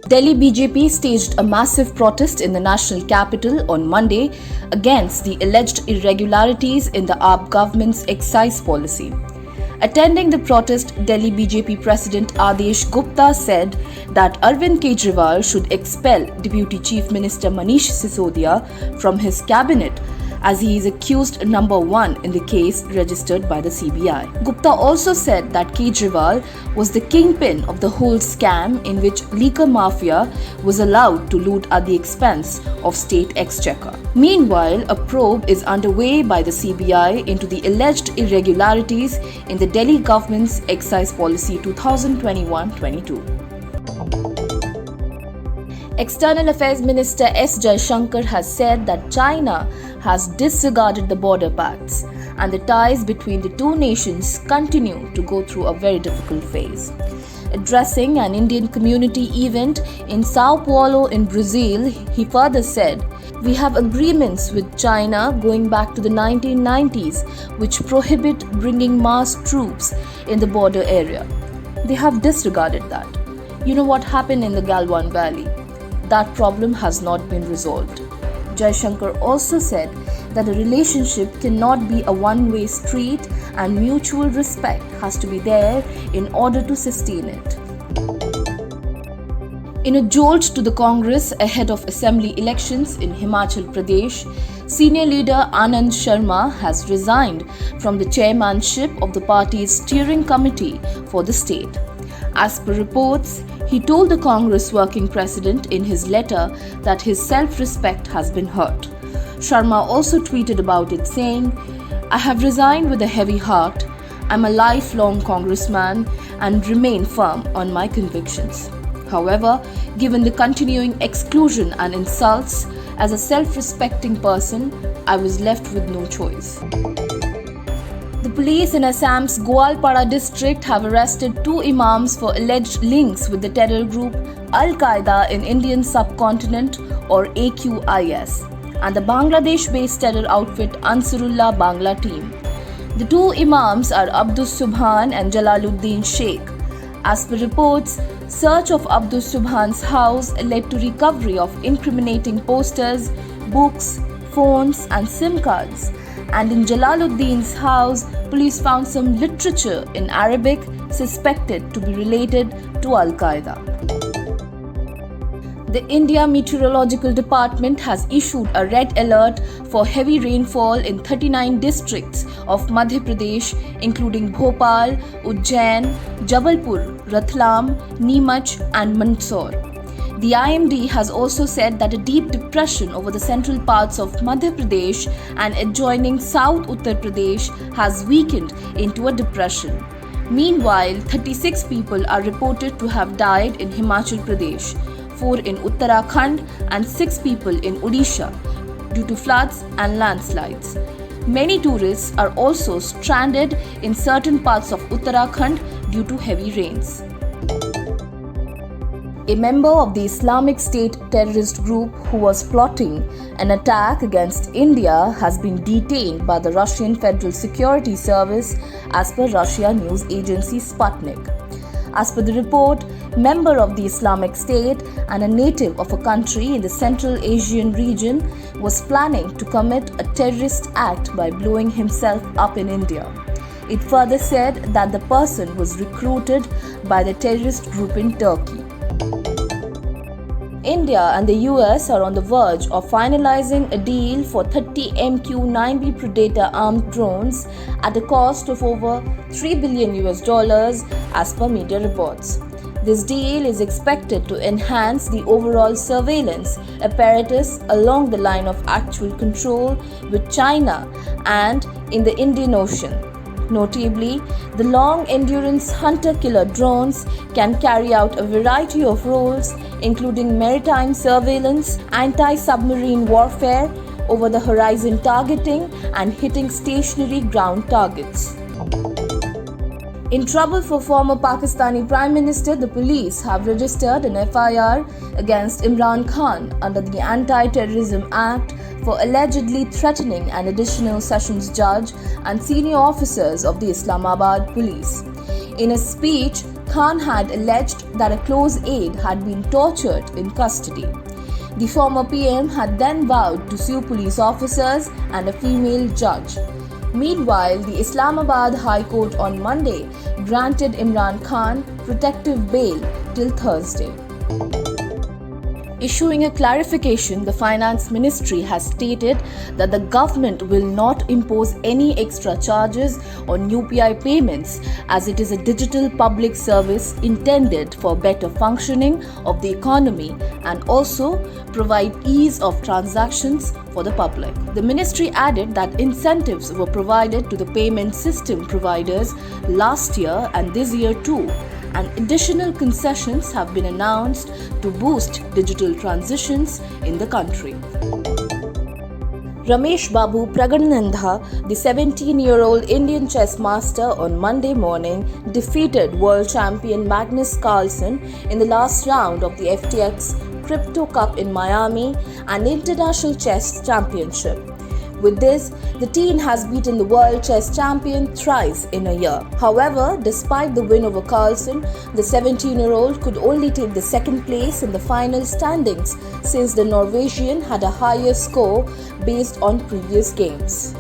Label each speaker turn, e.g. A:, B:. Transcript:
A: Delhi BJP staged a massive protest in the national capital on Monday against the alleged irregularities in the AAP government's excise policy. Attending the protest, Delhi BJP President Adesh Gupta said that Arvind Kejriwal should expel Deputy Chief Minister Manish Sisodia from his cabinet, as he is accused number 1 in the case registered by the CBI. Gupta also said that Kejriwal was the kingpin of the whole scam in which liquor mafia was allowed to loot at the expense of state exchequer. Meanwhile, a probe is underway by the CBI into the alleged irregularities in the Delhi government's excise policy 2021-22. External Affairs Minister S. Jaishankar has said that China has disregarded the border pacts and the ties between the two nations continue to go through a very difficult phase. Addressing an Indian community event in Sao Paulo in Brazil, he further said, "We have agreements with China going back to the 1990s which prohibit bringing mass troops in the border area. They have disregarded that. You know what happened in the Galwan Valley? That problem has not been resolved." Jaishankar also said that a relationship cannot be a one-way street and mutual respect has to be there in order to sustain it. In a jolt to the Congress ahead of assembly elections in Himachal Pradesh, senior leader Anand Sharma has resigned from the chairmanship of the party's steering committee for the state. As per reports, he told the Congress working president in his letter that his self-respect has been hurt. Sharma also tweeted about it saying, "I have resigned with a heavy heart. I'm a lifelong congressman and remain firm on my convictions. However, given the continuing exclusion and insults, as a self-respecting person, I was left with no choice." The police in Assam's Gwalpara district have arrested 2 imams for alleged links with the terror group Al-Qaeda in Indian subcontinent or AQIS and the Bangladesh-based terror outfit Ansarullah Bangla team. The 2 imams are Abdus Subhan and Jalaluddin Sheikh. As per reports, search of Abdus Subhan's house led to recovery of incriminating posters, books, phones and SIM cards. And in Jalaluddin's house, police found some literature in Arabic suspected to be related to Al-Qaeda. The India Meteorological Department has issued a red alert for heavy rainfall in 39 districts of Madhya Pradesh, including Bhopal, Ujjain, Jabalpur, Ratlam, Neemuch and Mandsaur. The IMD has also said that a deep depression over the central parts of Madhya Pradesh and adjoining South Uttar Pradesh has weakened into a depression. Meanwhile, 36 people are reported to have died in Himachal Pradesh, 4 in Uttarakhand and 6 people in Odisha due to floods and landslides. Many tourists are also stranded in certain parts of Uttarakhand due to heavy rains. A member of the Islamic State terrorist group who was plotting an attack against India has been detained by the Russian Federal Security Service as per Russia news agency Sputnik. As per the report, member of the Islamic State and a native of a country in the Central Asian region was planning to commit a terrorist act by blowing himself up in India. It further said that the person was recruited by the terrorist group in Turkey. India and the US are on the verge of finalizing a deal for 30 MQ-9B Predator armed drones at a cost of over $3 billion as per media reports. This deal is expected to enhance the overall surveillance apparatus along the line of actual control with China and in the Indian Ocean. Notably, the long-endurance hunter-killer drones can carry out a variety of roles, including maritime surveillance, anti-submarine warfare, over-the-horizon targeting, and hitting stationary ground targets. In trouble for former Pakistani Prime Minister, the police have registered an FIR against Imran Khan under the Anti-Terrorism Act for allegedly threatening an additional sessions judge and senior officers of the Islamabad police. In a speech, Khan had alleged that a close aide had been tortured in custody. The former PM had then vowed to sue police officers and a female judge. Meanwhile, the Islamabad High Court on Monday granted Imran Khan protective bail till Thursday. Issuing a clarification, the Finance Ministry has stated that the government will not impose any extra charges on UPI payments as it is a digital public service intended for better functioning of the economy and also provide ease of transactions for the public. The ministry added that incentives were provided to the payment system providers last year and this year too, and additional concessions have been announced to boost digital transitions in the country. Ramesh Babu Pragananda, the 17-year-old Indian chess master, on Monday morning defeated world champion Magnus Carlsen in the last round of the FTX Crypto Cup in Miami and International Chess Championship. With this, the teen has beaten the world chess champion thrice in a year. However, despite the win over Carlsen, the 17-year-old could only take the second place in the final standings since the Norwegian had a higher score based on previous games.